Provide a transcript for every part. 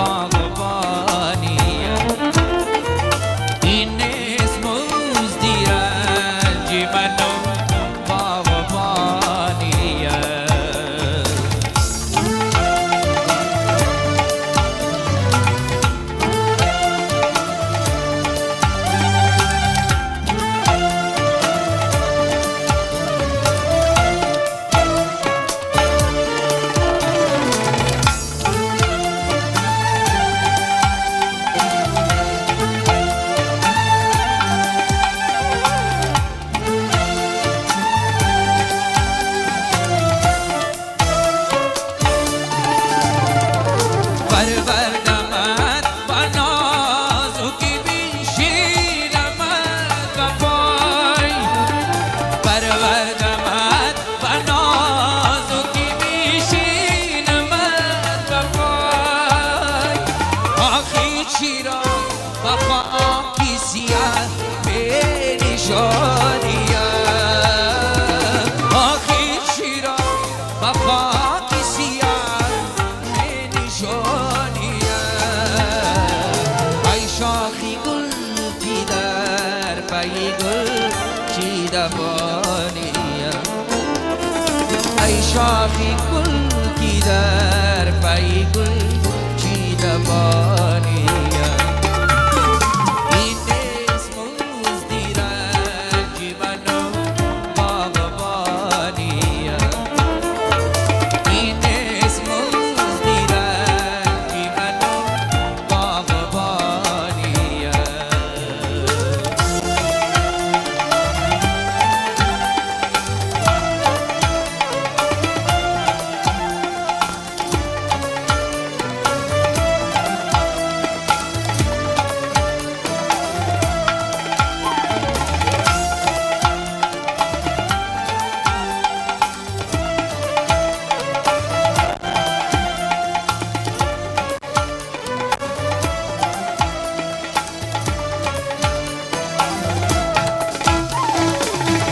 باغبانیه. این اسم مزدی رنج منو باغبانیه. پروردمت با نازکی بنشینمت به پای. پروردمت با نازکی بنشینمت به پای. آخی چرا با خاکی سیاه بنشانیم. آخی چرا با خاکی سیاه ای شاخی گل کی در پای گل چیدمانیه. ای شاخی گل کی در پای گل چیدمانیه. این اسم مزدی رنج منو باغبانیه. این اسم مزدی رنج منو باغبانیه.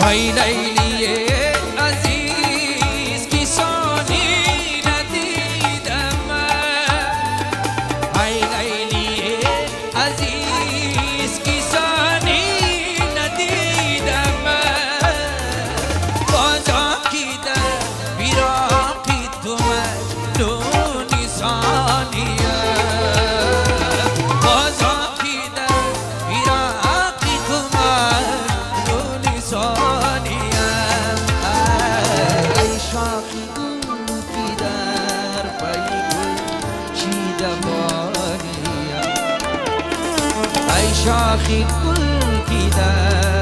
ای لیلی عزیز کسانی ندیدم من. ای لیلی عزیز کسانی ندیدم من. بازا کی در بیراقی تو مجنونی ثانیه. بازا کی در بیراقی تو مجنونی ثانیه. ای شاخی گل کی در پای گل چیدمانیه. ای شاخی گل کی در